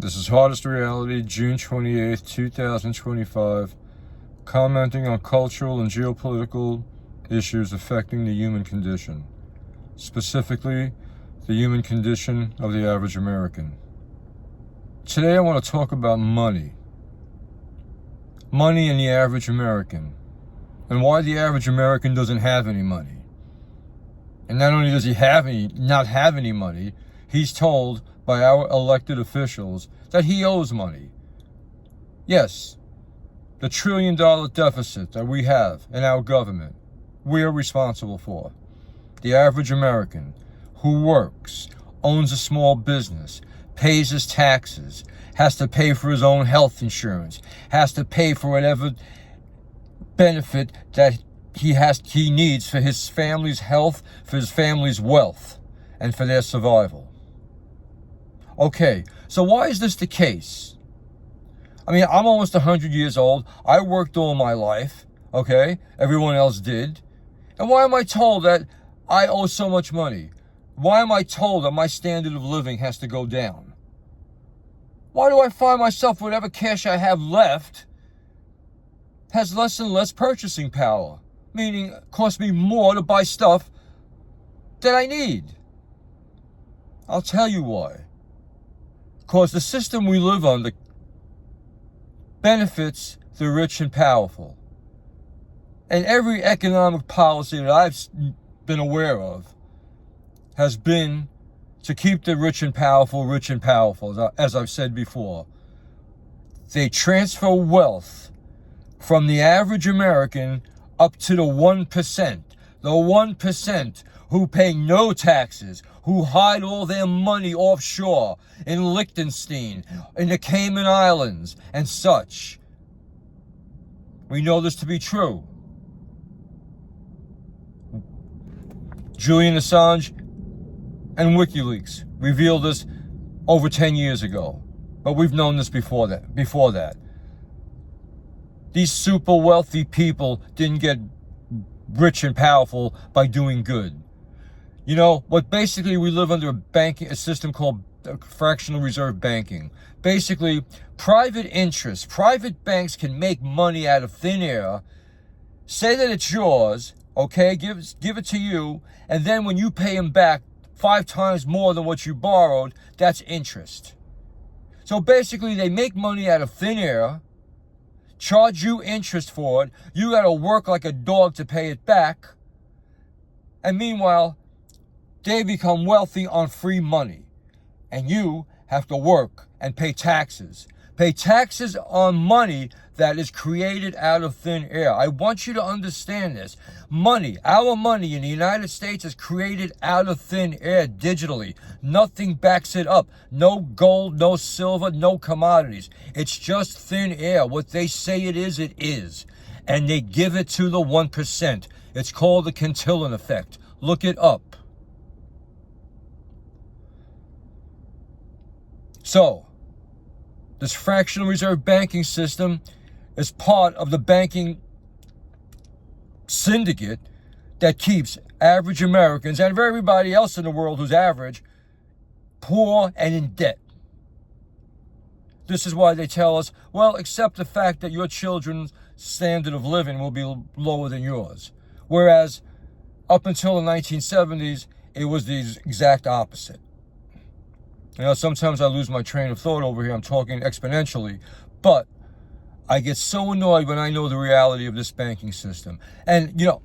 This is Hardest Reality, June 28th, 2025, commenting on cultural and geopolitical issues affecting the human condition, specifically the human condition of the average American. Today I want to talk about money. Money and the average American, and why the average American doesn't have any money. And not only does he not have any money, he's told by our elected officials that he owes money. Yes, the $1 trillion deficit that we have in our government, we're responsible for. The average American who works, owns a small business, pays his taxes, has to pay for his own health insurance, has to pay for whatever benefit that he needs for his family's health, for his family's wealth, and for their survival. Okay, so why is this the case? I mean, I'm almost 100 years old. I worked all my life, okay? Everyone else did. And why am I told that I owe so much money? Why am I told that my standard of living has to go down? Why do I find myself, whatever cash I have left, has less and less purchasing power? Meaning, it costs me more to buy stuff that I need. I'll tell you why. Because the system we live under benefits the rich and powerful. And every economic policy that I've been aware of has been to keep the rich and powerful, as I've said before. They transfer wealth from the average American up to the 1%. The 1% who pay no taxes, who hide all their money offshore in Liechtenstein, in the Cayman Islands, and such. We know this to be true. Julian Assange and WikiLeaks revealed this over 10 years ago. But we've known this before that. These super wealthy people didn't get rich and powerful by doing good. You know, basically we live under a system called fractional reserve banking. Basically, private interests, private banks can make money out of thin air, say that it's yours, okay, give it to you, and then when you pay them back 5 times more than what you borrowed, that's interest. So basically they make money out of thin air, charge you interest for it, you gotta work like a dog to pay it back, and meanwhile, they become wealthy on free money. And you have to work and pay taxes. Pay taxes on money that is created out of thin air. I want you to understand this. Money, our money in the United States is created out of thin air digitally. Nothing backs it up. No gold, no silver, no commodities. It's just thin air. What they say it is. And they give it to the 1%. It's called the Cantillon effect. Look it up. So, this fractional reserve banking system is part of the banking syndicate that keeps average Americans and everybody else in the world who's average poor and in debt. This is why they tell us, well, accept the fact that your children's standard of living will be lower than yours. Whereas up until the 1970s, it was the exact opposite. You know, sometimes I lose my train of thought over here. I'm talking exponentially. But I get so annoyed when I know the reality of this banking system. And, you know,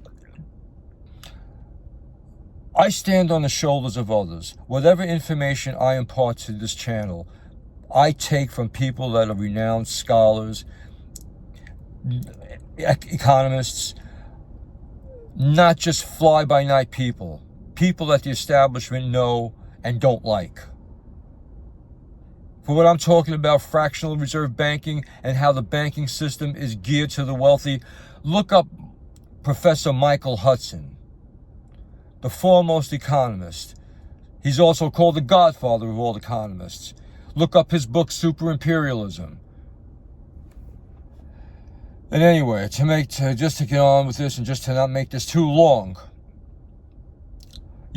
I stand on the shoulders of others. Whatever information I impart to this channel, I take from people that are renowned scholars, economists, not just fly-by-night people. People that the establishment know and don't like. For what I'm talking about, fractional reserve banking and how the banking system is geared to the wealthy, look up Professor Michael Hudson, the foremost economist. He's also called the godfather of all economists. Look up his book, Super Imperialism. And anyway, just to get on with this and just to not make this too long,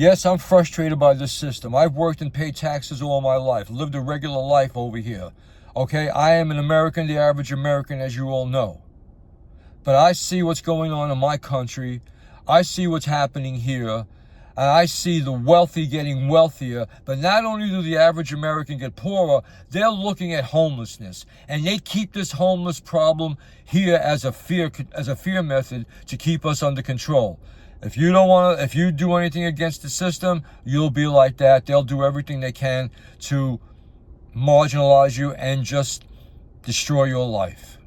Yes, I'm frustrated by this system. I've worked and paid taxes all my life, lived a regular life over here. Okay, I am an American, the average American, as you all know. But I see what's going on in my country. I see what's happening here. And I see the wealthy getting wealthier. But not only do the average American get poorer, they're looking at homelessness. And they keep this homeless problem here as a fear method to keep us under control. If you do anything against the system, you'll be like that. They'll do everything they can to marginalize you and just destroy your life.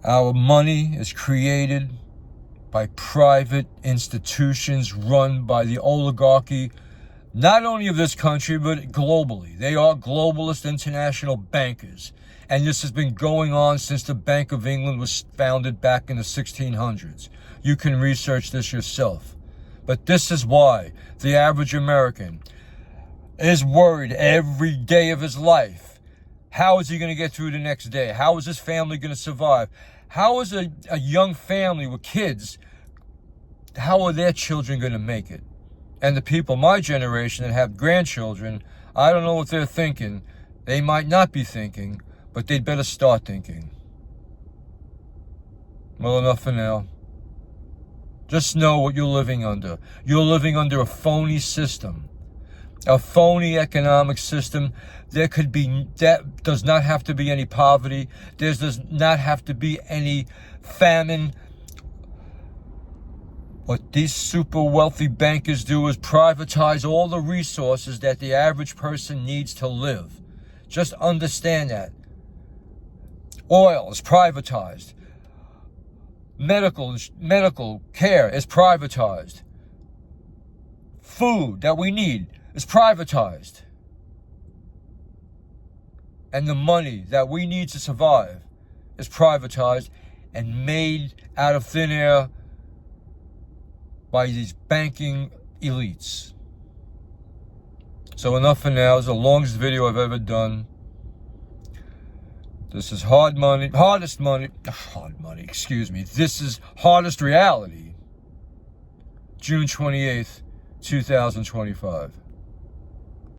Our money is created by private institutions run by the oligarchy, not only of this country, but globally. They are globalist international bankers. And this has been going on since the Bank of England was founded back in the 1600s. You can research this yourself. But this is why the average American is worried every day of his life. How is he going to get through the next day? How is his family going to survive? How is a young family with kids, how are their children going to make it? And the people my generation that have grandchildren, I don't know what they're thinking. They might not be thinking, but they'd better start thinking. Well, enough for now. Just know what you're living under. You're living under a phony system. A phony economic system. That does not have to be any poverty. There does not have to be any famine. What these super wealthy bankers do is privatize all the resources that the average person needs to live. Just understand that. Oil is privatized. Medical care is privatized. Food that we need is privatized. And the money that we need to survive is privatized and made out of thin air by these banking elites. So enough for now. It's the longest video I've ever done. This is This is Hardest Reality. June 28th, 2025.